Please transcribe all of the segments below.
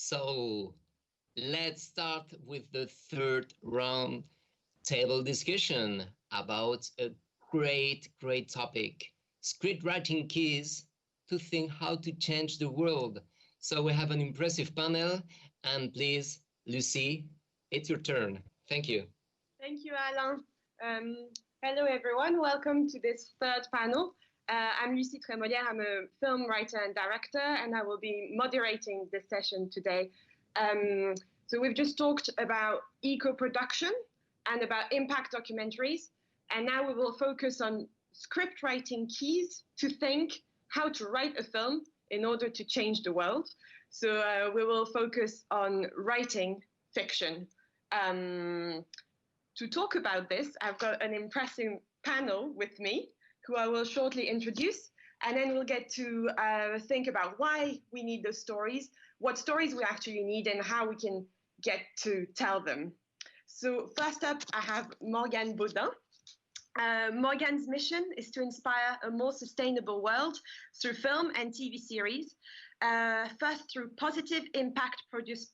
So let's start with the third round table discussion about a great topic, script writing keys to think how to change the world. So we have an impressive panel, and please, Lucy, it's your turn. Thank you. Thank you, Alain. Hello, everyone. Welcome to this third panel. I'm Lucie Trémolière. I'm a film writer and director, and I will be moderating this session today. So we've just talked about eco-production and about impact documentaries, and now we will focus on script writing keys to think how to write a film in order to change the world. So we will focus on writing fiction. To talk about this, I've got an impressive panel with me, who I will shortly introduce, and then we'll get to think about why we need those stories, what stories we actually need, and how we can get to tell them. So first up, I have Morgane Baudin. Morgane's mission is to inspire a more sustainable world through film and TV series, first through positive impact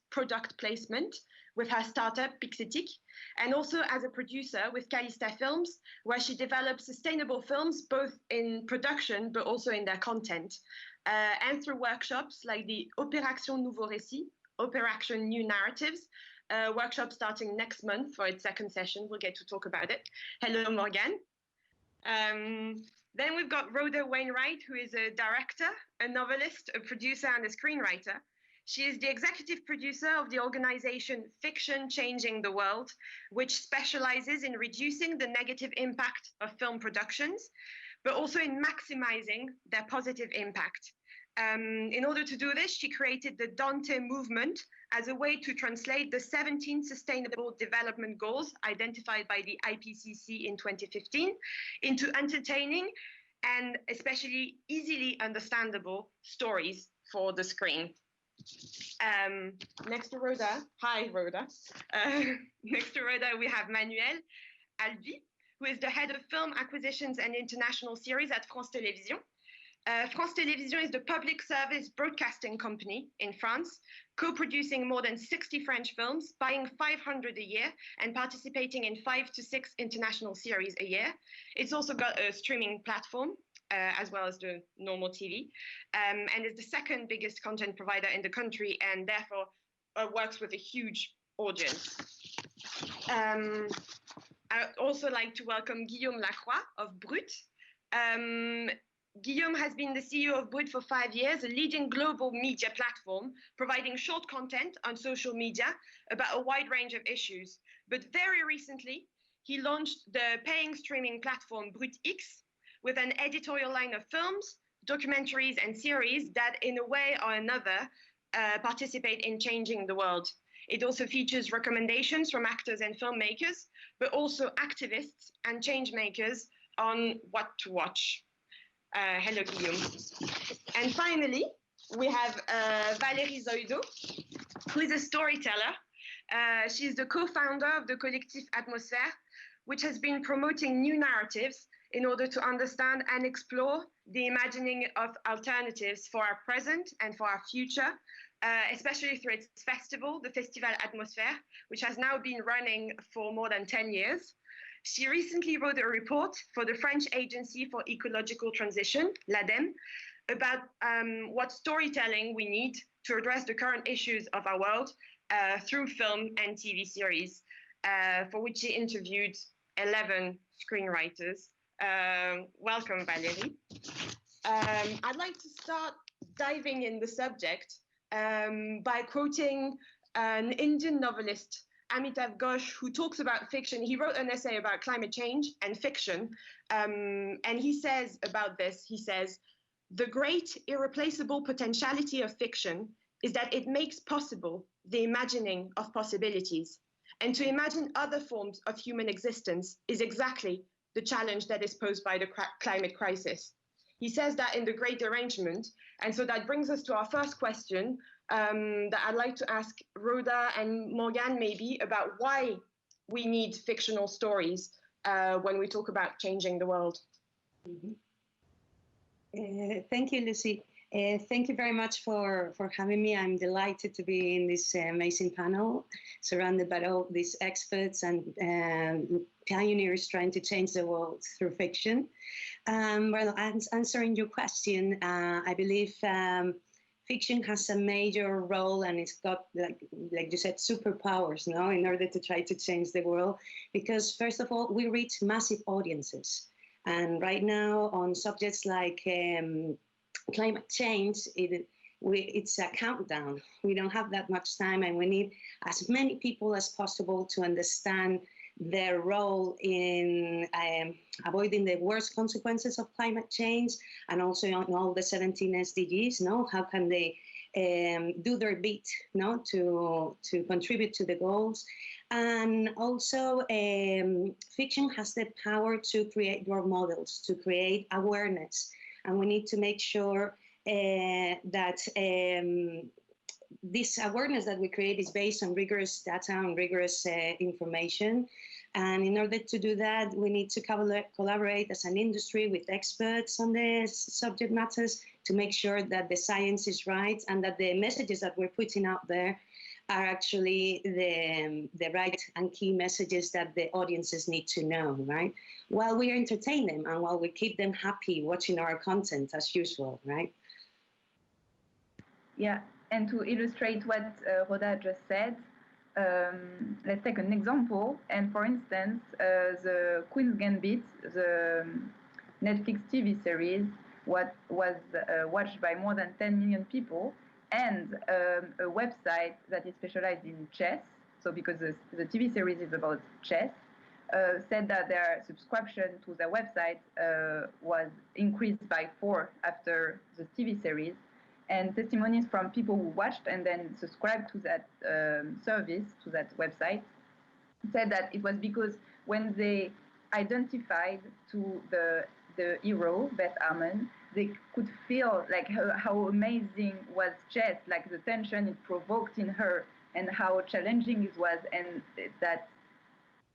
product placement with her startup Pixetik, and also as a producer with Calista Films, where she develops sustainable films both in production but also in their content, and through workshops like the Opération Nouveau Récit, Operation New Narratives, workshop starting next month for its second session. We'll get to talk about it. Hello, Morgane. Then we've got Rhoda Wainwright, who is a director, a novelist, a producer, and a screenwriter. She is the executive producer of the organization Fiction Changing the World, which specializes in reducing the negative impact of film productions, but also in maximizing their positive impact. In order to do this, she created the Dante movement as a way to translate the 17 Sustainable Development Goals identified by the IPCC in 2015 into entertaining and especially easily understandable stories for the screen. Next to Rhoda, hi Rhoda. Next to Rhoda, we have Manuel Alduy, who is the head of film acquisitions and international series at France Télévisions. France Télévisions is the public service broadcasting company in France, co-producing more than 60 French films, buying 500 a year, and participating in 5 to 6 international series a year. It's also got a streaming platform, as well as the normal TV, and is the second biggest content provider in the country, and therefore works with a huge audience. I'd also like to welcome Guillaume Lacroix of Brut. Guillaume has been the CEO of Brut for 5 years, a leading global media platform, providing short content on social media about a wide range of issues. But very recently, he launched the paying streaming platform Brut X, with an editorial line of films, documentaries, and series that, in a way or another, participate in changing the world. It also features recommendations from actors and filmmakers, but also activists and change makers on what to watch. Hello, Guillaume. And finally, we have Valerie Zoydo, who is a storyteller. She's the co-founder of the Collectif Atmosphères, which has been promoting new narratives in order to understand and explore the imagining of alternatives for our present and for our future, especially through its festival, the Festival Atmosphères, which has now been running for more than 10 years. She recently wrote a report for the French Agency for Ecological Transition, l'ADEME, about what storytelling we need to address the current issues of our world through film and TV series, for which she interviewed 11 screenwriters. Welcome, Valerie. I'd like to start diving in the subject by quoting an Indian novelist, Amitav Ghosh, who talks about fiction. He wrote an essay about climate change and fiction, and he says about this, he says, "The great irreplaceable potentiality of fiction is that it makes possible the imagining of possibilities. And to imagine other forms of human existence is exactly the challenge that is posed by the climate crisis." He says that in The Great Derangement. And so that brings us to our first question that I'd like to ask Rhoda and Morgane maybe about why we need fictional stories when we talk about changing the world. Mm-hmm. Thank you, Lucy. Thank you very much for having me. I'm delighted to be in this amazing panel, surrounded by all these experts and pioneers trying to change the world through fiction. Well, answering your question, I believe fiction has a major role, and it's got, like you said, superpowers, no, in order to try to change the world. Because first of all, we reach massive audiences, and right now on subjects like climate change, it's a countdown. We don't have that much time, and we need as many people as possible to understand their role in avoiding the worst consequences of climate change, and also on all the 17 SDGs. No, how can they do their bit, no, to contribute to the goals? And also, fiction has the power to create role models, to create awareness, and we need to make sure that this awareness that we create is based on rigorous data and rigorous information. And in order to do that, we need to collaborate as an industry with experts on the subject matters to make sure that the science is right and that the messages that we're putting out there are actually the right and key messages that the audiences need to know, right? While we entertain them and while we keep them happy watching our content as usual, right? Yeah, and to illustrate what Rhoda just said, let's take an example. And for instance, the Queen's Gambit, the Netflix TV series, was watched by more than 10 million people, and a website that is specialized in chess, so because the TV series is about chess, said that their subscription to the website was increased by 4 after the TV series. And testimonies from people who watched and then subscribed to that service, to that website, said that it was because when they identified to the hero, Beth Harmon, they could feel like how amazing was chess, like the tension it provoked in her and how challenging it was, and that,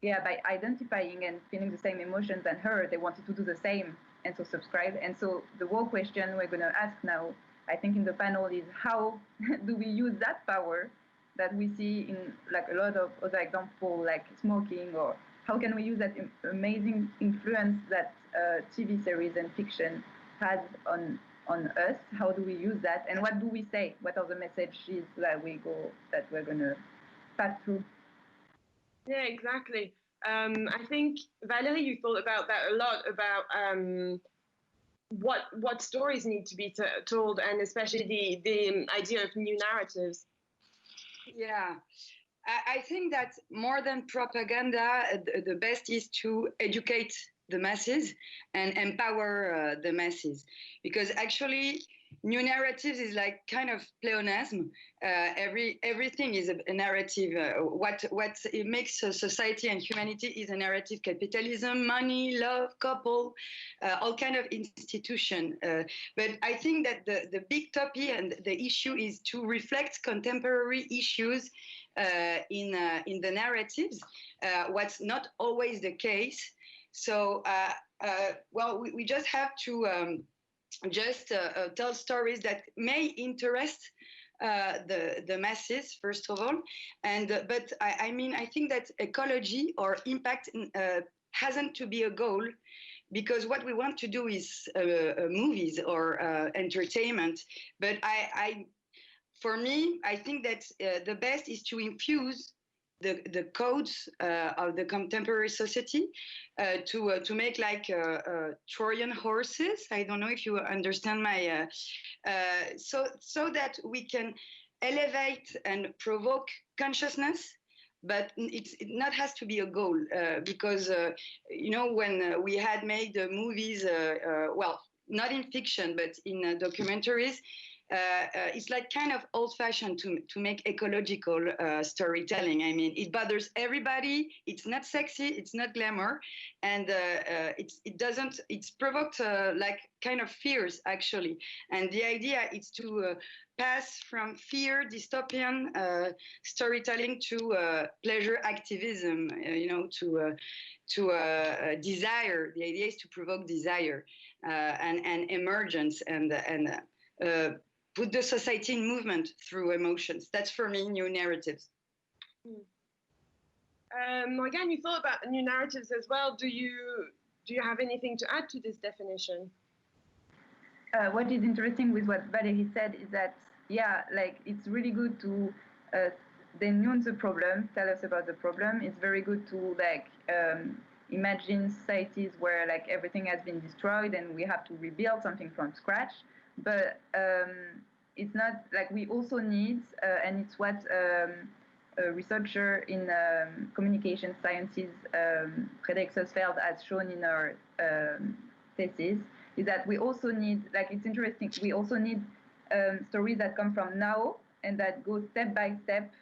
yeah, by identifying and feeling the same emotions than her, they wanted to do the same and so subscribe. And so the whole question we're going to ask now, I think, in the panel is how do we use that power that we see in like a lot of other examples, like smoking, or how can we use that amazing influence that TV series and fiction has on us? How do we use that, and what do we say? What are the messages that we're going to pass through? Yeah, exactly. I think, Valerie, you thought about that a lot, about what stories need to be told, and especially the idea of new narratives. Yeah, I think that more than propaganda, the best is to educate the masses and empower the masses, because actually new narratives is like kind of pleonasm. Everything is a narrative. What it makes society and humanity is a narrative: capitalism, money, love, couple, all kind of institution. But I think that the big topic and the issue is to reflect contemporary issues in the narratives. What's not always the case. So, well, we just have to tell stories that may interest the masses, first of all. And but I mean, I think that ecology or impact hasn't to be a goal, because what we want to do is movies or entertainment. But for me, I think that the best is to infuse the codes of the contemporary society to make like Trojan horses. I don't know if you understand my so that we can elevate and provoke consciousness, but it not has to be a goal, because you know, when we had made movies, well, not in fiction but in documentaries, it's like kind of old-fashioned to make ecological storytelling. I mean, it bothers everybody. It's not sexy. It's not glamour, and it's provoked like kind of fears, actually. And the idea is to pass from fear, dystopian storytelling to pleasure activism. You know, to desire. The idea is to provoke desire and emergence and put the society in movement through emotions. That's for me new narratives. Morgane, you thought about new narratives as well. Do you have anything to add to this definition? What is interesting with what Valerie said is that, yeah, like it's really good to denouce the problem, tell us about the problem. It's very good to like imagine societies where like everything has been destroyed and we have to rebuild something from scratch. But it's not like we also need, and it's what a researcher in communication sciences, Frédéric Sosfeld, has shown in our thesis, is that we also need, like it's interesting, we also need stories that come from now and that go step by step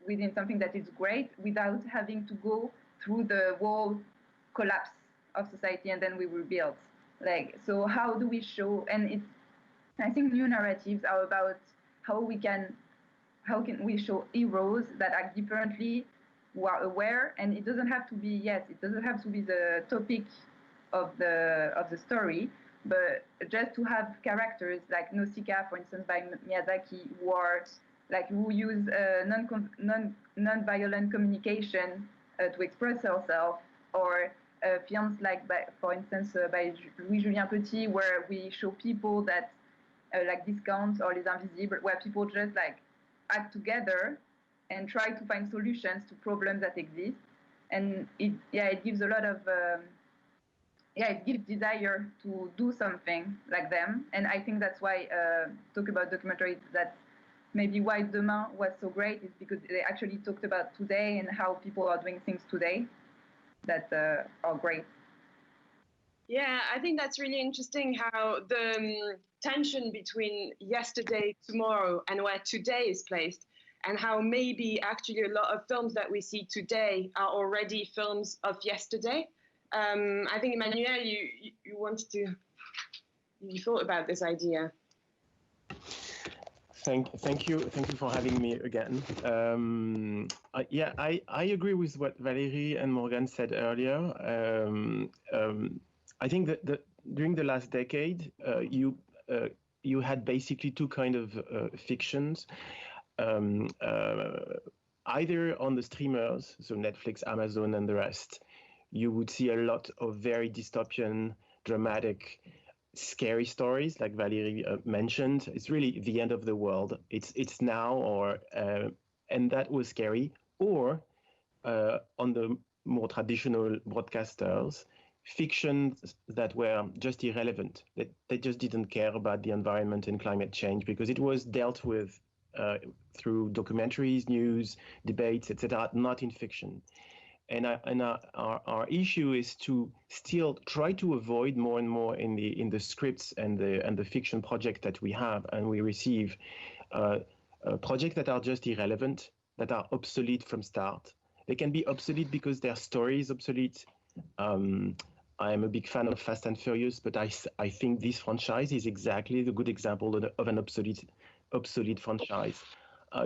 within something that is great without having to go through the whole collapse of society and then we rebuild. Like, so how do we show, and it's, I think new narratives are about how can we show heroes that act differently, who are aware, and it doesn't have to be, yes, it doesn't have to be the topic of the story, but just to have characters like Nausicaa, for instance, by Miyazaki, who are like who use non-violent communication to express herself, or films like, for instance, by Louis-Julien Petit, where we show people that like Discount or Les Invisibles, where people just like act together and try to find solutions to problems that exist, and it gives a lot of it gives desire to do something like them, and I think that's why talk about documentaries, that maybe why Demain was so great is because they actually talked about today and how people are doing things today that are great. Yeah, I think that's really interesting how the tension between yesterday, tomorrow, and where today is placed, and how maybe actually a lot of films that we see today are already films of yesterday. I think, Manuel, you wanted to, you thought about this idea. Thank you for having me again. I agree with what Valerie and Morgane said earlier. I think that during the last decade, you had basically two kind of fictions, either on the streamers, so Netflix, Amazon, and the rest. You would see a lot of very dystopian, dramatic, scary stories, like Valerie mentioned. It's really the end of the world. It's now, or and that was scary. Or on the more traditional broadcasters, fictions that were just irrelevant. They just didn't care about the environment and climate change because it was dealt with through documentaries, news, debates, etc., not in fiction. And our issue is to still try to avoid more and more in the scripts and the fiction project that we have and we receive projects that are just irrelevant, that are obsolete from start. They can be obsolete because their story is obsolete. I am a big fan of Fast and Furious, but I think this franchise is exactly the good example of an obsolete franchise.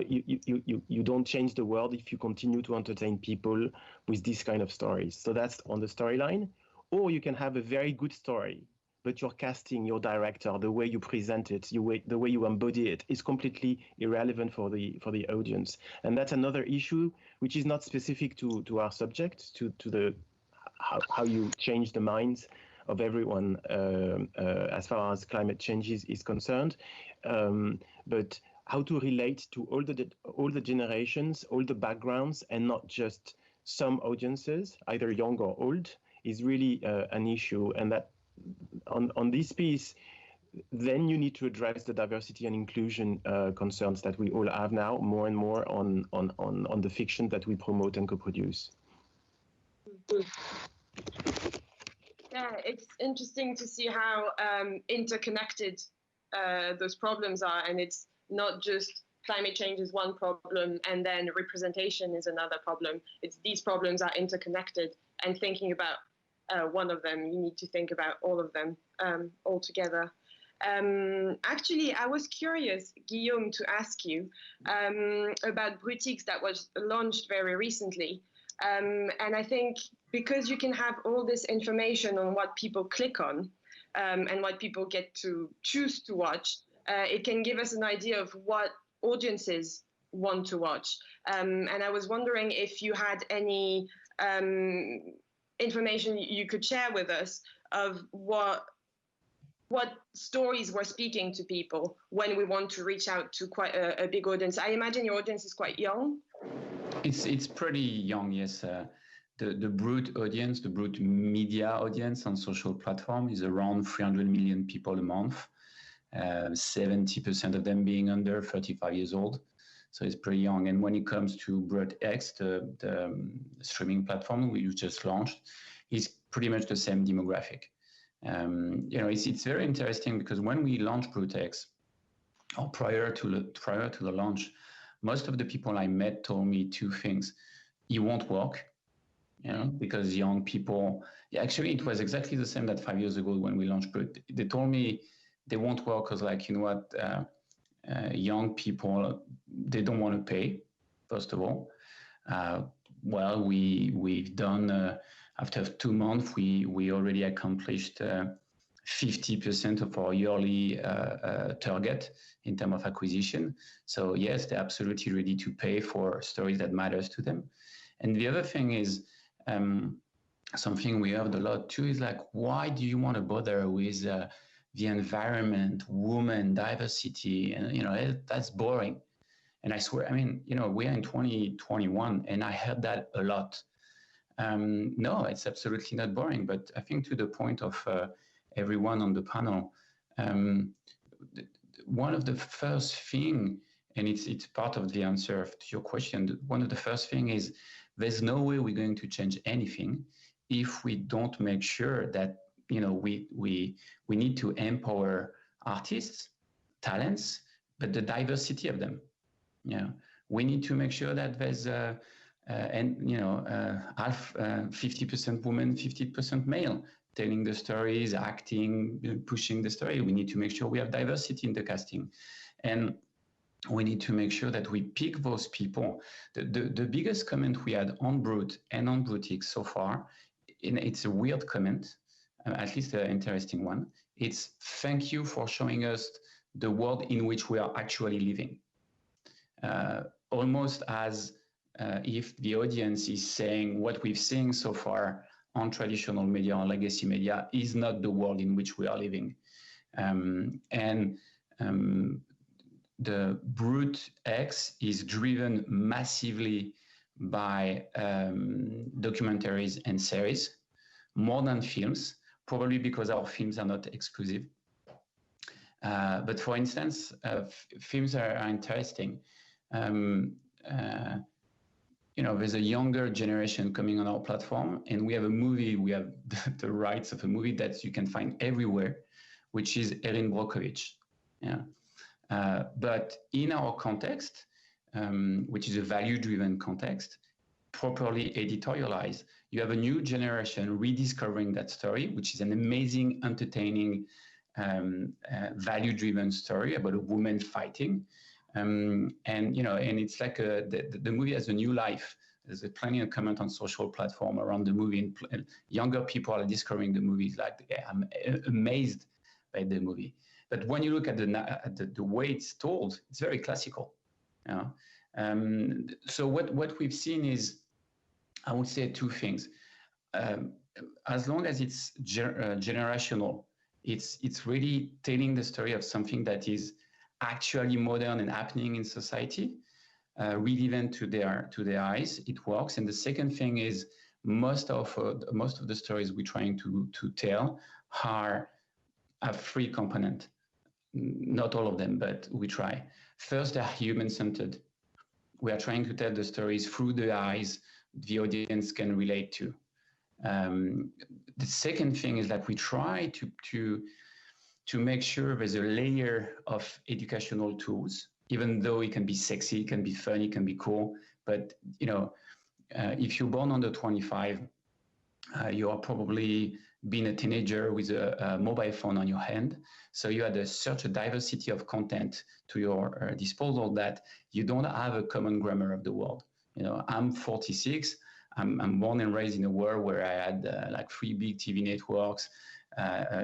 You don't change the world if you continue to entertain people with this kind of stories. So that's on the storyline. Or you can have a very good story, but your casting, your director, the way you present it, the way you embody it is completely irrelevant for the audience. And that's another issue which is not specific to our subject, to the how you change the minds of everyone as far as climate change is concerned, but how to relate to all the generations, all the backgrounds, and not just some audiences, either young or old, is really an issue. And that on this piece, then you need to address the diversity and inclusion concerns that we all have now more and more on the fiction that we promote and co-produce. Yeah, it's interesting to see how interconnected those problems are, and it's not just climate change is one problem and then representation is another problem. It's these problems are interconnected, and thinking about one of them, you need to think about all of them all together. Actually, I was curious, Guillaume, to ask you about Brutix that was launched very recently. And I think because you can have all this information on what people click on and what people get to choose to watch, it can give us an idea of what audiences want to watch. And I was wondering if you had any information you could share with us of what stories were speaking to people when we want to reach out to quite a big audience. I imagine your audience is quite young. It's pretty young, yes. The Brut audience, the Brut media audience on social platform is around 300 million people a month, 70% of them being under 35 years old. So it's pretty young. And when it comes to Brut X, the streaming platform we just launched, is pretty much the same demographic. It's very interesting because when we launched Brut X, or prior to the launch, most of the people I met told me two things: it won't work. Because young people, actually, it was exactly the same that 5 years ago when we launched Brut. They told me they won't work because, young people, they don't want to pay, first of all. Well, we've done, after 2 months, we already accomplished 50% of our yearly target in terms of acquisition. So yes, they're absolutely ready to pay for stories that matters to them. And the other thing is, something we heard a lot too is why do you want to bother with the environment, women, diversity, and that's boring. And I swear, we are in 2021, and I heard that a lot. No, it's absolutely not boring. But I think to the point of everyone on the panel, one of the first thing, and it's part of the answer to your question. One of the first thing is, there's no way we're going to change anything if we don't make sure that we need to empower artists, talents, but the diversity of them. We need to make sure that there's 50% women, 50% male, telling the stories, acting, pushing the story. We need to make sure we have diversity in the casting, and we need to make sure that we pick those people. The biggest comment we had on Brut and on Brutix so far, and it's a weird comment, at least an interesting one, it's thank you for showing us the world in which we are actually living. Almost as if the audience is saying what we've seen so far on traditional media, on legacy media, is not the world in which we are living. The Brut X is driven massively by documentaries and series, more than films, probably because our films are not exclusive. But for instance, films are interesting. There's a younger generation coming on our platform, and we have the rights of a movie that you can find everywhere, which is Erin Brockovich. But in our context, which is a value-driven context, properly editorialized, you have a new generation rediscovering that story, which is an amazing, entertaining, value-driven story about a woman fighting. And it's like the movie has a new life. There's plenty of comment on social platform around the movie, and younger people are discovering the movie. I'm amazed by the movie. But when you look at the way it's told, it's very classical. So what we've seen is, I would say, two things. As long as it's generational, it's really telling the story of something that is actually modern and happening in society, relevant to their eyes. It works. And the second thing is, most of the stories we're trying to tell have three components. Not all of them, but we try. First, they're human-centered. We are trying to tell the stories through the eyes the audience can relate to. The second thing is that we try to make sure there's a layer of educational tools, even though it can be sexy, it can be fun, it can be cool. But if you're born under 25, you are probably been a teenager with a mobile phone on your hand. So you had such a diversity of content to your disposal that you don't have a common grammar of the world. I'm 46. I'm born and raised in a world where I had 3 big TV networks,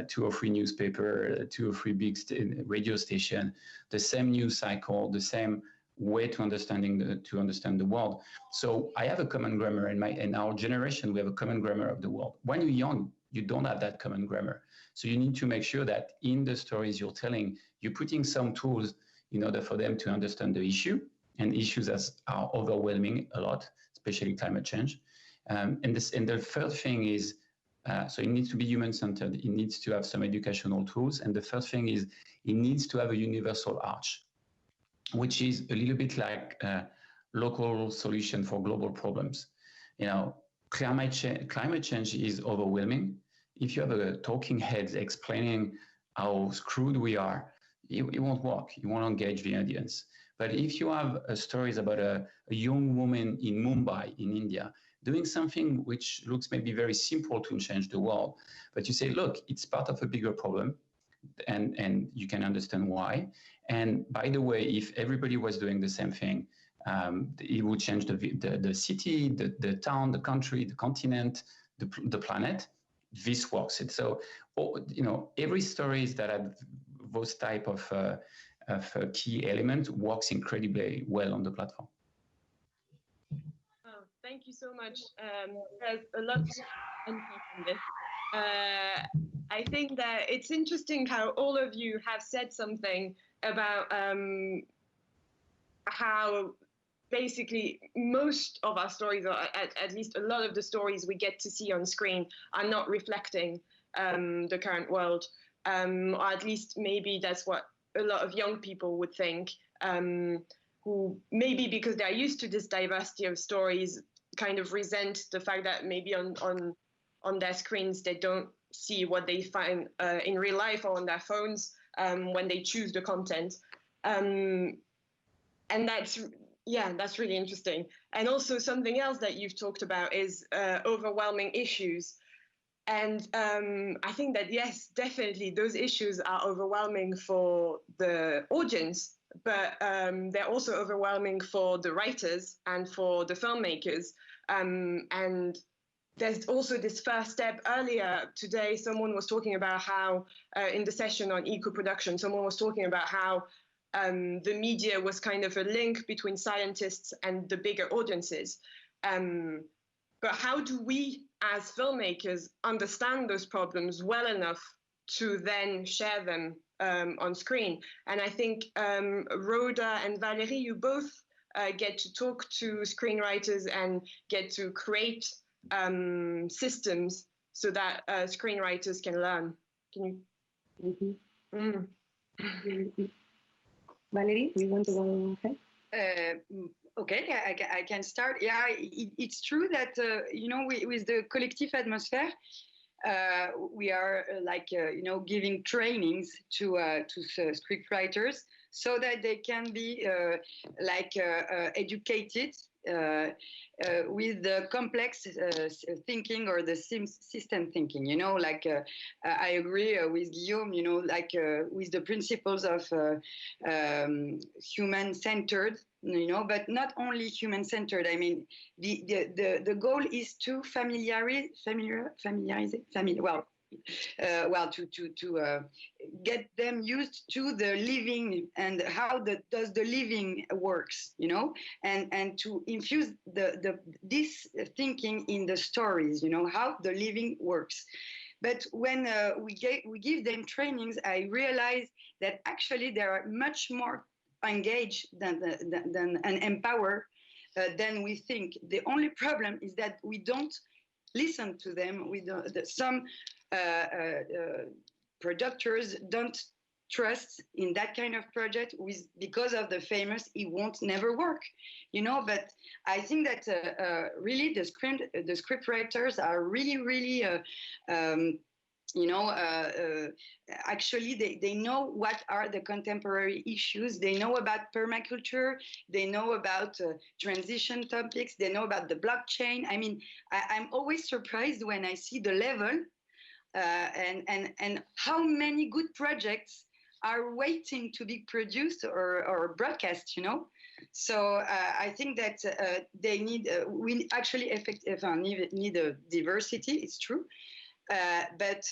2 or 3 newspaper, 2 or 3 big radio station, the same news cycle, the same way to understand the world. So I have a common grammar in our generation. We have a common grammar of the world. When you're young, you don't have that common grammar. So you need to make sure that in the stories you're telling, you're putting some tools in order for them to understand the issue, and issues are overwhelming a lot, especially climate change. And the third thing is, so it needs to be human-centered. It needs to have some educational tools. And the first thing is it needs to have a universal arch, which is a little bit like a local solution for global problems. You know, climate change is overwhelming. If you have a talking head explaining how screwed we are, it won't work. You won't engage the audience. But if you have stories about a young woman in Mumbai, in India, doing something which looks maybe very simple to change the world, but you say, look, it's part of a bigger problem, and you can understand why. And by the way, if everybody was doing the same thing, it would change the city, the town, the country, the continent, the planet. This works. And so, you know, every stories that have those type of key elements works incredibly well on the platform. Oh, thank you so much. There's a lot to unpack in this. I think that it's interesting how all of you have said something about how basically most of our stories, or at least a lot of the stories we get to see on screen, are not reflecting the current world, or at least maybe that's what a lot of young people would think, who maybe because they're used to this diversity of stories kind of resent the fact that maybe on their screens they don't see what they find in real life or on their phones when they choose the content. And that's really interesting. And also something else that you've talked about is overwhelming issues. And I think that, yes, definitely those issues are overwhelming for the audience, but they're also overwhelming for the writers and for the filmmakers. And there's also this first step. Earlier today, someone was talking about how, in the session on eco-production, someone was talking about how the media was kind of a link between scientists and the bigger audiences. But how do we, as filmmakers, understand those problems well enough to then share them on screen? And I think Rhoda and Valerie, you both get to talk to screenwriters and get to create systems so that screenwriters can learn. Can you? Mm-hmm. Valerie, you want to go ahead? Okay, I can start. Yeah, it's true that, you know, with the Collectif Atmosphères, we are giving trainings to scriptwriters so that they can be educated with the complex thinking or the system thinking, you know, I agree with Guillaume, you know, with the principles of human-centered, you know, but not only human-centered. I mean, the goal is to to get them used to the living and how does the living works, you know, and to infuse this thinking in the stories, you know, how the living works. But when we give them trainings, I realize that actually they are much more engaged and empowered than we think. The only problem is that we don't listen to them. Some producers don't trust in that kind of project because of the famous "it won't never work," you know. But I think that really the script writers are really actually they know what are the contemporary issues. They know about permaculture, they know about transition topics, they know about the blockchain. I mean, I'm always surprised when I see the level and how many good projects are waiting to be produced or broadcast, you know. So I think that we actually need a diversity, it's true. but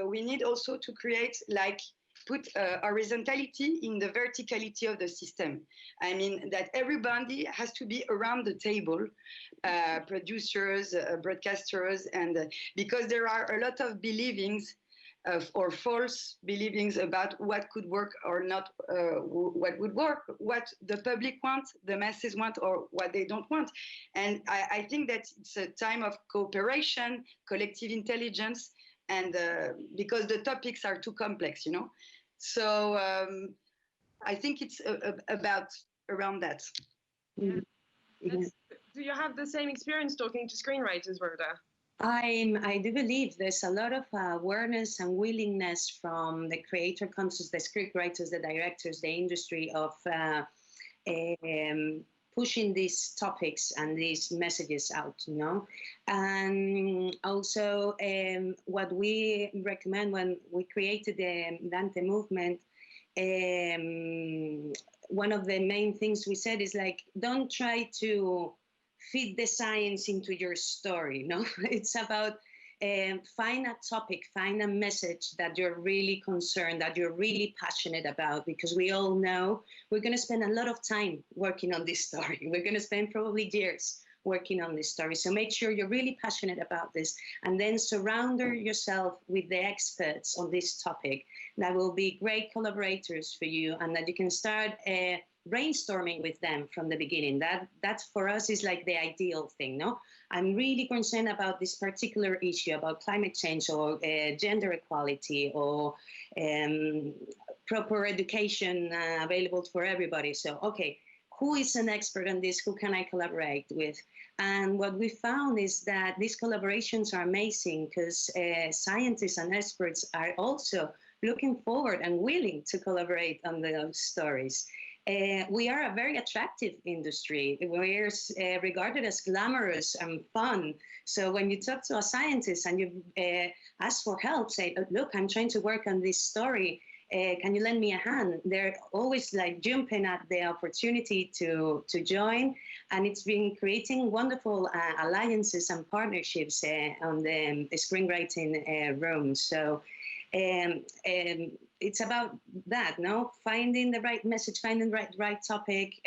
we need also to create put horizontality in the verticality of the system. I mean that everybody has to be around the table, producers, broadcasters, and because there are a lot of believings or false believings about what could work or not, what would work, what the public wants, the masses want, or what they don't want. And I think that it's a time of cooperation, collective intelligence, and because the topics are too complex, you know. So I think it's about around that. Yeah. Do you have the same experience talking to screenwriters, Rhoda? I do believe there's a lot of awareness and willingness from the creator councils, the scriptwriters, the directors, the industry of pushing these topics and these messages out, you know. And also what we recommend when we created the Dante movement, one of the main things we said is like, don't try to fit the science into your story, no? It's about find a topic, find a message that you're really concerned, that you're really passionate about, because we all know we're going to spend a lot of time working on this story. We're going to spend probably years working on this story. So make sure you're really passionate about this, and then surround yourself with the experts on this topic that will be great collaborators for you, and that you can start brainstorming with them from the beginning. That for us is like the ideal thing, no? I'm really concerned about this particular issue about climate change or gender equality or proper education available for everybody. So, okay, who is an expert on this? Who can I collaborate with? And what we found is that these collaborations are amazing because scientists and experts are also looking forward and willing to collaborate on those stories. We are a very attractive industry. We're regarded as glamorous and fun. So when you talk to a scientist and you ask for help, say, oh, look, I'm trying to work on this story. Can you lend me a hand? They're always like jumping at the opportunity to join. And it's been creating wonderful alliances and partnerships on the screenwriting room. So it's about that, no? Finding the right message, finding the right topic,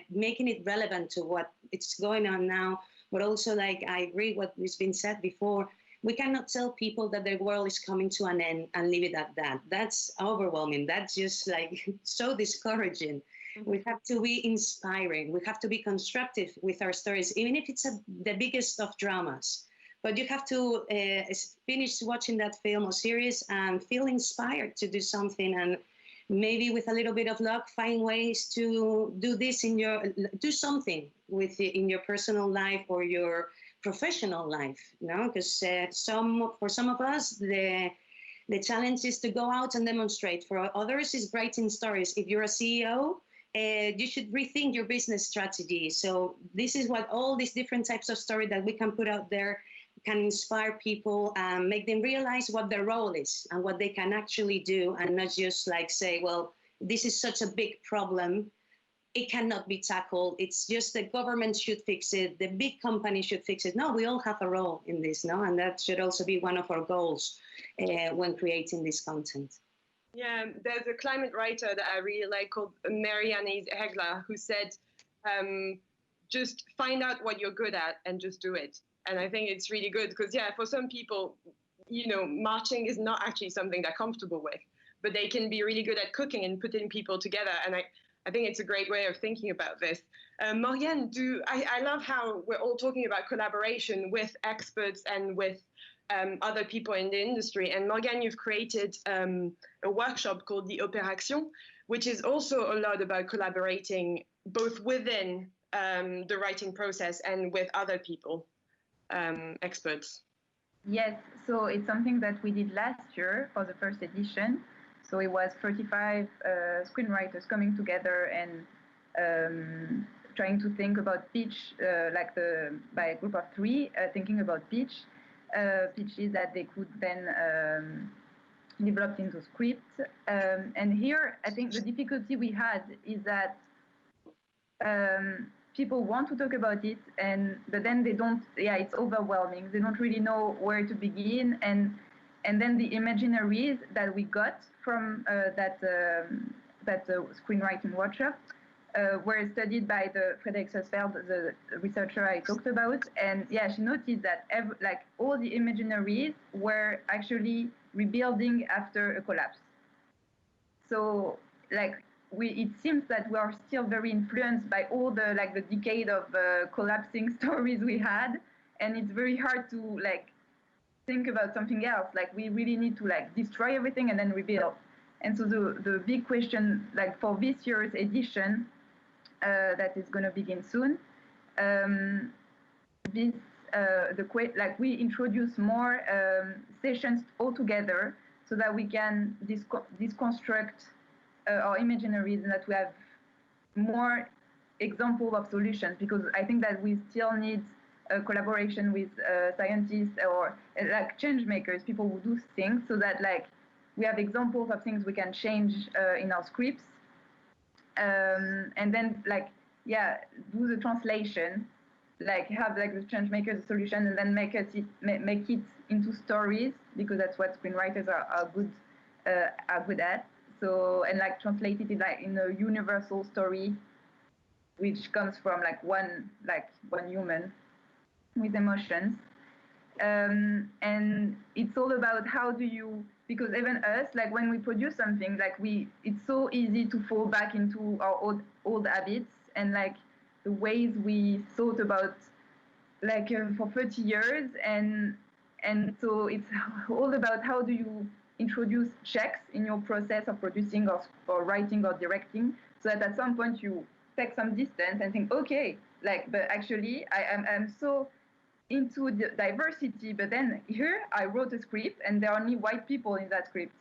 making it relevant to what it's going on now. But also, like, I agree what has been said before. We cannot tell people that the world is coming to an end and leave it at that. That's overwhelming. That's just like so discouraging. Mm-hmm. We have to be inspiring. We have to be constructive with our stories, even if it's the biggest of dramas. But you have to finish watching that film or series and feel inspired to do something, and maybe with a little bit of luck, find ways to do something in your personal life or your professional life, you know, because for some of us, the challenge is to go out and demonstrate. For others, is writing stories. If you're a CEO, you should rethink your business strategy. So this is what all these different types of story that we can put out there can inspire people and make them realize what their role is and what they can actually do, and not just like say, well, this is such a big problem, it cannot be tackled. It's just the government should fix it, the big company should fix it. No, we all have a role in this, no? And that should also be one of our goals when creating this content. Yeah, there's a climate writer that I really like called Marianne Hegla, who said, just find out what you're good at and just do it. And I think it's really good because, yeah, for some people, you know, marching is not actually something they're comfortable with, but they can be really good at cooking and putting people together. And I think it's a great way of thinking about this. Morgane, I love how we're all talking about collaboration with experts and with other people in the industry. And Morgane, you've created a workshop called the Opération, which is also a lot about collaborating both within the writing process and with other people, experts. Yes, so it's something that we did last year for the first edition. So it was 35 screenwriters coming together and trying to think about pitch, by a group of 3, thinking about pitches that they could then develop into scripts. And here, I think the difficulty we had is that people want to talk about it, but then they don't. Yeah, it's overwhelming. They don't really know where to begin, and and then the imaginaries that we got from that screenwriting workshop were studied by the Frederick Sussfeld, the researcher I talked about. And yeah, she noticed that all the imaginaries were actually rebuilding after a collapse. So it seems that we are still very influenced by all the decade of collapsing stories we had, and it's very hard to think about something else. We really need to destroy everything and then rebuild. And so the big question for this year's edition that is going to begin soon, we introduce more sessions altogether so that we can deconstruct our imaginaries and that we have more examples of solutions, because I think that we still need a collaboration with scientists or change makers, people who do things, so that we have examples of things we can change in our scripts, and then do the translation, have the change makers a solution, and then make it into stories, because that's what screenwriters are good at. So, and translate it in a universal story, which comes from one human with emotions. And it's all about how do you, because even us, when we produce something, it's so easy to fall back into our old habits and the ways we thought about for 30 years, and so it's all about how do you introduce checks in your process of producing or writing or directing, so that at some point you take some distance and think, okay, but actually I'm so into the diversity, but then here I wrote a script and there are only white people in that script.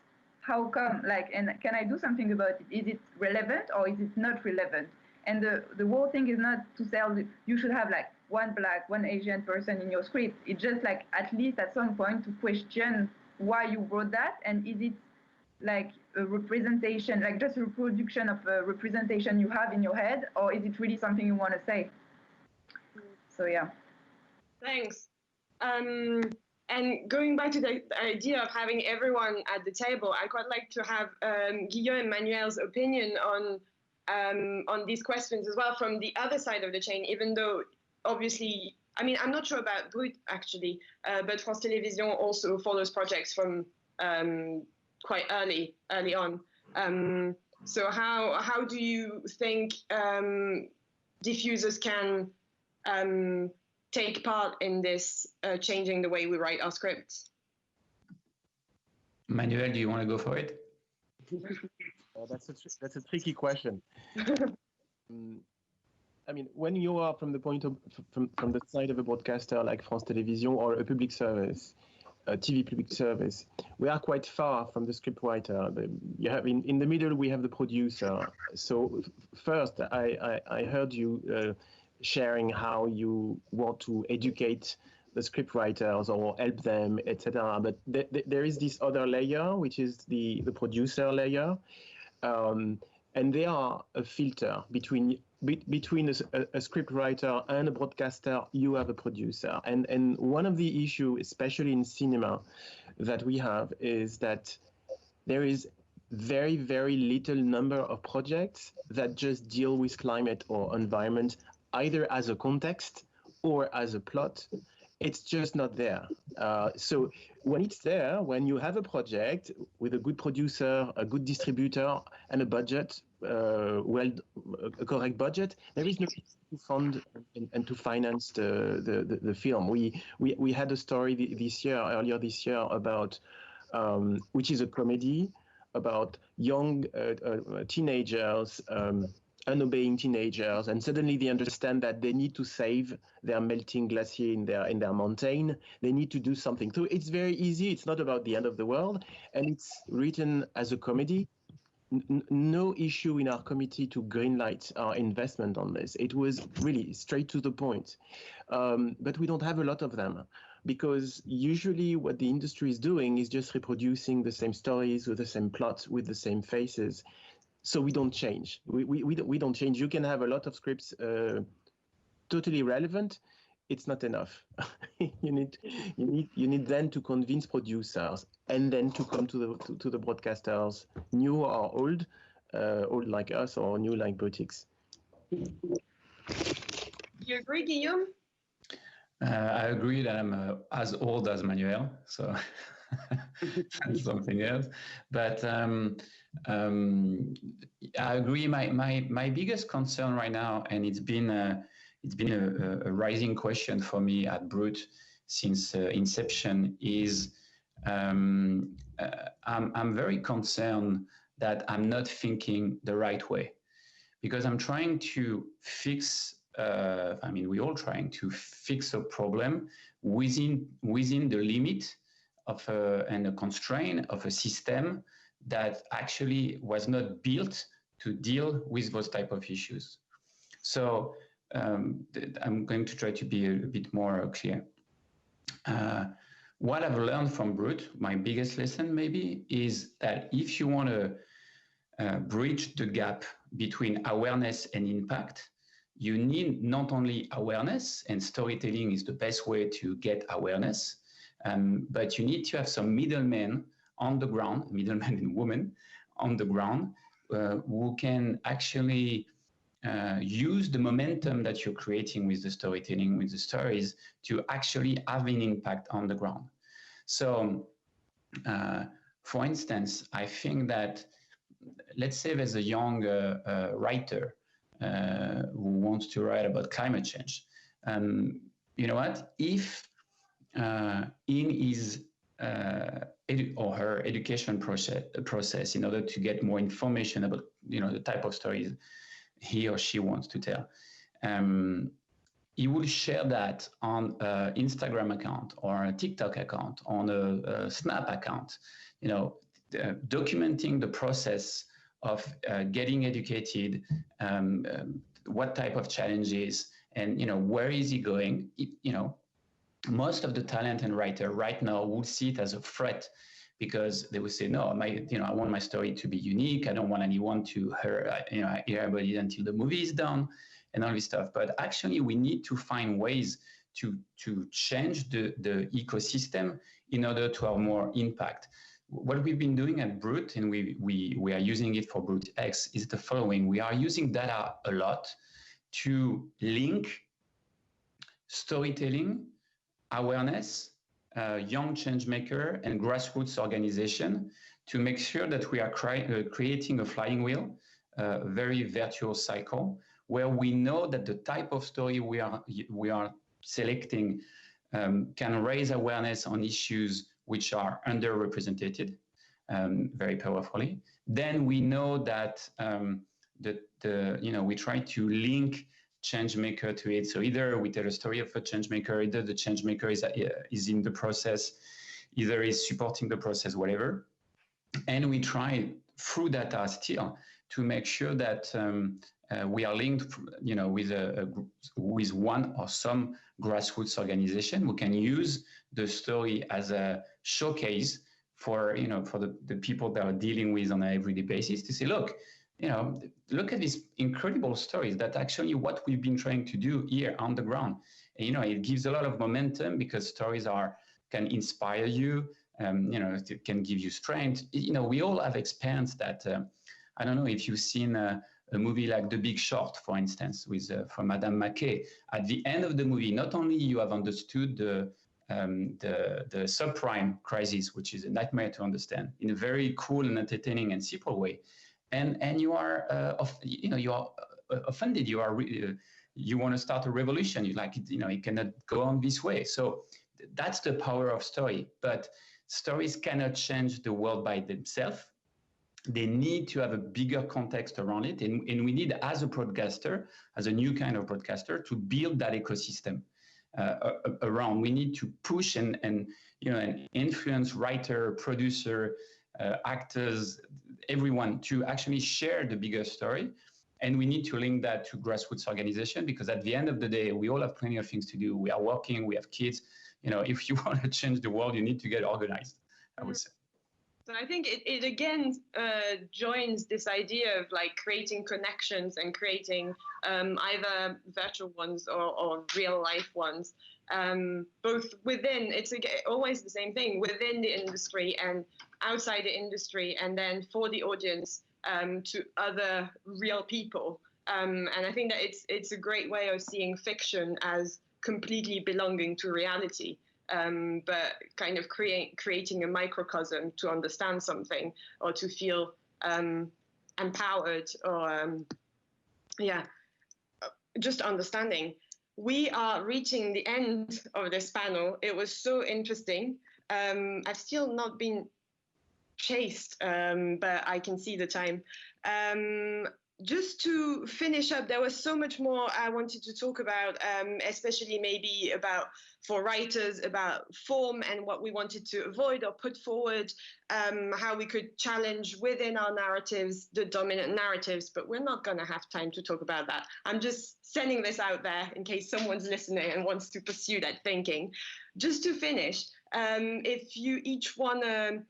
How come? And can I do something about it? Is it relevant or is it not relevant? And the whole thing is not to say you should have one Black, one Asian person in your script. It's just at least at some point to question why you wrote that, and is it a representation, just a reproduction of a representation you have in your head, or is it really something you want to say? So yeah. Thanks. And going back to the idea of having everyone at the table, I'd quite like to have Guillaume and Manuel's opinion on these questions as well from the other side of the chain, even though obviously, I'm not sure about Brut actually, but France Télévisions also follows projects from quite early on. So how do you think diffusers can take part in this changing the way we write our scripts? Manuel, do you want to go for it? That's a tricky question. When you are from the point of from the side of a broadcaster like France Télévisions or a public service, a TV public service, we are quite far from the scriptwriter. You have in the middle we have the producer. So first, I heard you sharing how you want to educate the scriptwriters or help them, etc. But there is this other layer, which is the producer layer. And they are a filter between a scriptwriter and a broadcaster. You have a producer, and one of the issues, especially in cinema, that we have is that there is very, very little number of projects that just deal with climate or environment, either as a context or as a plot. It's just not there. So when it's there, when you have a project with a good producer, a good distributor, and a budget, a correct budget, there is no reason to fund and to finance the film. We had a story earlier this year about, which is a comedy about young teenagers, unobeying teenagers, and suddenly they understand that they need to save their melting glacier in their mountain. They need to do something. So it's very easy. It's not about the end of the world, and it's written as a comedy. No issue in our committee to greenlight our investment on this. It was really straight to the point. But we don't have a lot of them, because usually what the industry is doing is just reproducing the same stories with the same plots, with the same faces. So we don't change. We don't change. You can have a lot of scripts totally relevant. it's not enough. you need then to convince producers and then to come to the broadcasters, new or old like us or new like Brutix. You agree, Guillaume? I agree that I'm as old as Manuel, so something else. But I agree. My biggest concern right now, and it's been a rising question for me at Brut since inception, is I'm very concerned that I'm not thinking the right way, because I'm trying to fix. We're all trying to fix a problem within the limit of and a constraint of a system that actually was not built to deal with those type of issues. So I'm going to try to be a bit more clear. What I've learned from Brut, my biggest lesson maybe, is that if you want to bridge the gap between awareness and impact, you need not only awareness, and storytelling is the best way to get awareness, but you need to have some middlemen on the ground, middlemen and women on the ground, who can actually use the momentum that you're creating with the storytelling, with the stories, to actually have an impact on the ground. So, for instance, I think that, let's say there's a young writer who wants to write about climate change. You know what? If in his or her education process, in order to get more information about the type of stories he or she wants to tell, he will share that on an Instagram account or a TikTok account, on a Snap account, documenting the process of getting educated, what type of challenges, and where is he going. Most of the talent and writer right now would see it as a threat, because they would say, no, I want my story to be unique. I don't want anyone to hear about it until the movie is done, and all this stuff. But actually, we need to find ways to change the ecosystem in order to have more impact. What we've been doing at Brut, and we are using it for Brut X, is the following. We are using data a lot to link storytelling, awareness, young change maker, and grassroots organization to make sure that we are creating a flying wheel, a very virtuous cycle, where we know that the type of story we are selecting can raise awareness on issues which are underrepresented very powerfully. Then we know that we try to link change maker to it. So either we tell a story of a change maker, either the change maker is in the process, either is supporting the process, whatever. And we try through data still to make sure that we are linked, with one or some grassroots organization who can use the story as a showcase for the people that are dealing with on an everyday basis, to say, look at these incredible stories. That actually what we've been trying to do here on the ground. And, it gives a lot of momentum, because stories can inspire you. It can give you strength. We all have experienced that. I don't know if you've seen a movie like The Big Short, for instance, from Adam McKay. At the end of the movie, not only you have understood the subprime crisis, which is a nightmare to understand, in a very cool and entertaining and simple way, and you are you are offended. You want to start a revolution. You like it. It cannot go on this way. So that's the power of story. But stories cannot change the world by themselves. They need to have a bigger context around it, and we need, as a broadcaster, as a new kind of broadcaster, to build that ecosystem around. We need to push and influence writer, producer, actors, everyone, to actually share the bigger story. And we need to link that to grassroots organization, because at the end of the day, we all have plenty of things to do. We are working, we have kids. If you want to change the world, you need to get organized, I would say. So I think it again joins this idea of like creating connections and creating either virtual ones or real life ones, both within, it's always the same thing, within the industry and outside the industry, and then for the audience, to other real people. And I think that it's a great way of seeing fiction as completely belonging to reality. But kind of creating a microcosm to understand something or to feel empowered or, just understanding. We are reaching the end of this panel. It was so interesting. I've still not been chased, but I can see the time. Just to finish up, there was so much more I wanted to talk about, especially maybe about, for writers, about form and what we wanted to avoid or put forward, how we could challenge within our narratives the dominant narratives, but we're not going to have time to talk about that. I'm just sending this out there in case someone's listening and wants to pursue that thinking. Just to finish, if you each want to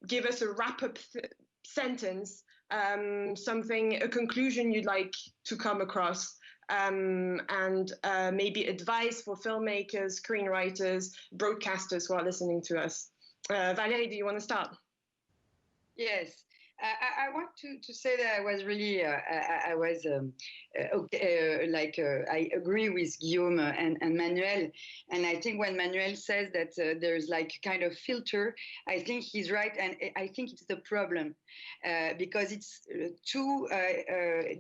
give us a wrap-up sentence, a conclusion you'd like to come across, and maybe advice for filmmakers, screenwriters, broadcasters who are listening to us. Valerie, do you want to start? Yes. I want to say that I was really, I agree with Guillaume and Manuel. And I think when Manuel says that there's like kind of filter, I think he's right. And I think it's the problem because it's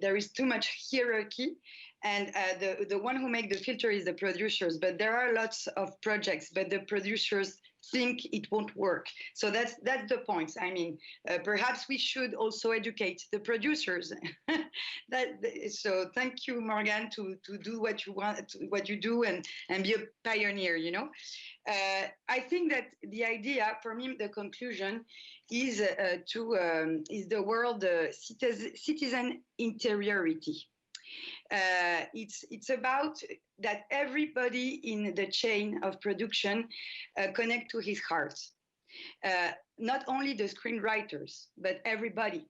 there is too much hierarchy. And the one who make the filter is the producers. But there are lots of projects, but the producers think it won't work. So that's the point. I mean, perhaps we should also educate the producers. So thank you, Morgane, to do what you want, what you do, and be a pioneer. You know, I think that the idea for me, the conclusion is is the word citizen interiority. It's about that everybody in the chain of production connect to his heart. Not only the screenwriters, but everybody.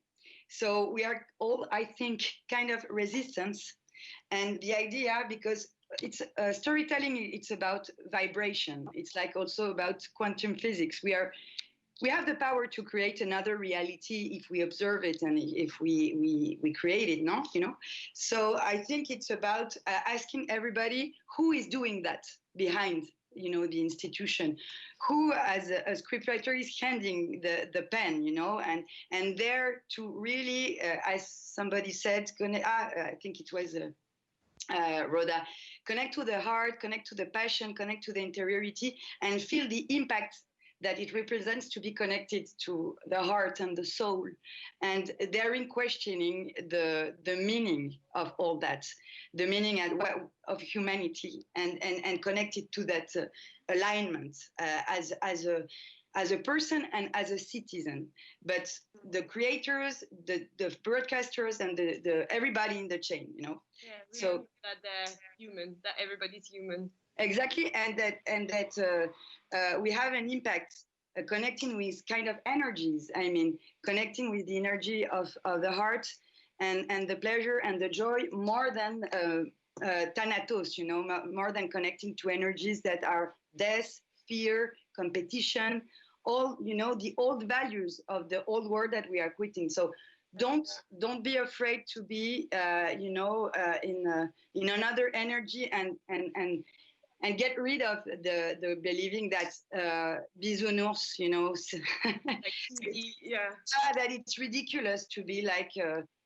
So we are all, I think, kind of resistance. And the idea, because it's storytelling, it's about vibration. It's like also about quantum physics. We have the power to create another reality if we observe it and if we create it, no? You know? So I think it's about asking everybody who is doing that behind, you know, the institution, who as a scriptwriter is handing the pen, you know, and there to really, as somebody said, I think it was Rhoda, connect to the heart, connect to the passion, connect to the interiority, and feel the impact that it represents to be connected to the heart and the soul, and therein questioning the meaning of all that, the meaning of humanity, and connected to that alignment as a person and as a citizen. But the creators, the broadcasters, and the everybody in the chain, you know. Yeah, so that they're human, that everybody's human. Exactly, and that we have an impact connecting with kind of energies. I mean, connecting with the energy of the heart and the pleasure and the joy more than Thanatos, you know, more than connecting to energies that are death, fear, competition, all, you know, the old values of the old world that we are quitting. So don't be afraid to be, you know, in another energy and get rid of the believing that bisounours, you know, that it's ridiculous to be like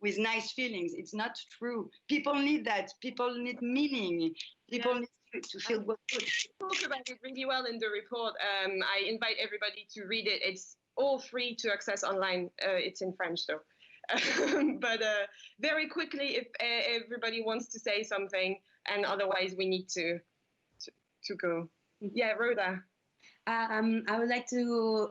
with nice feelings. It's not true. People need that. People need meaning. People need to feel good. You talk about it really well in the report. I invite everybody to read it. It's all free to access online. It's in French though. But very quickly, if everybody wants to say something, and otherwise we need to go. Yeah, Rhoda. I would like to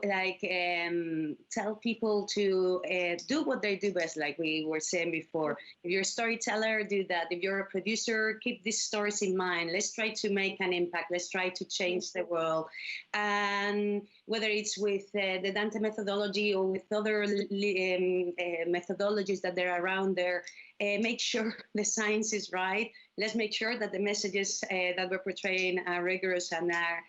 tell people to do what they do best, like we were saying before. If you're a storyteller, do that. If you're a producer, keep these stories in mind. Let's try to make an impact. Let's try to change the world. And whether it's with the Dante methodology or with other methodologies that are around there, make sure the science is right. Let's make sure that the messages that we're portraying are rigorous and are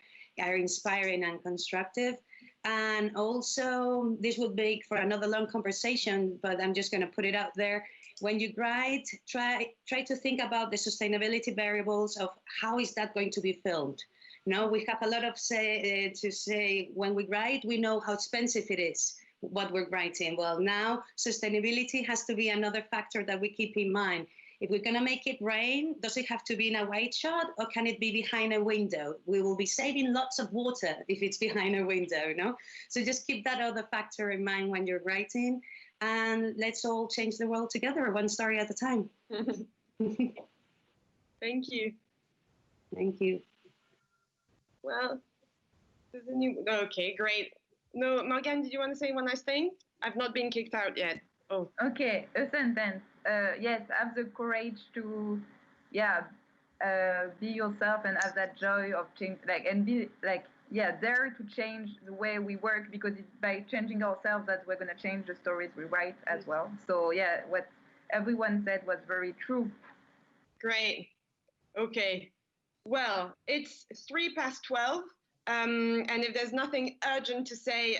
inspiring and constructive. And also, this would make for another long conversation, but I'm just going to put it out there. When you write, try to think about the sustainability variables of how is that going to be filmed. You know, we have a lot of to say when we write, we know how expensive it is, what we're writing. Well, now sustainability has to be another factor that we keep in mind. If we're going to make it rain, does it have to be in a wide shot or can it be behind a window? We will be saving lots of water if it's behind a window, you know? So just keep that other factor in mind when you're writing, and let's all change the world together, one story at a time. Thank you. Thank you. Well, there's a new, okay, great. No, Morgane, did you want to say one last thing? I've not been kicked out yet. Oh. Okay, a sentence. Yes, have the courage to, be yourself and have that joy of change, and be dare to change the way we work, because it's by changing ourselves that we're gonna change the stories we write as well. So yeah, what everyone said was very true. Great. Okay. Well, it's 12:03. And if there's nothing urgent to say,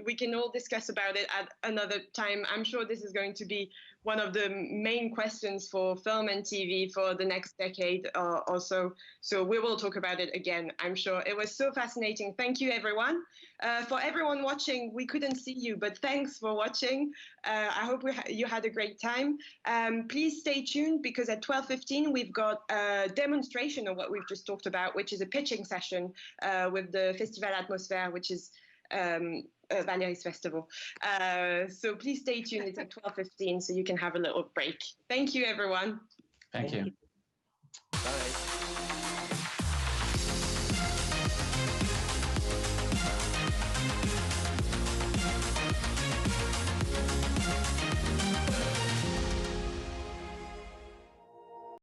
we can all discuss about it at another time. I'm sure this is going to be one of the main questions for film and TV for the next decade or so. So we will talk about it again, I'm sure. It was so fascinating. Thank you, everyone. For everyone watching, we couldn't see you, but thanks for watching. I hope you had a great time. Please stay tuned, because at 12:15, we've got a demonstration of what we've just talked about, which is a pitching session with the Festival Atmosphères, which is Valerie's festival. So please stay tuned. It's at 12:15, so you can have a little break. Thank you, everyone. Thank you.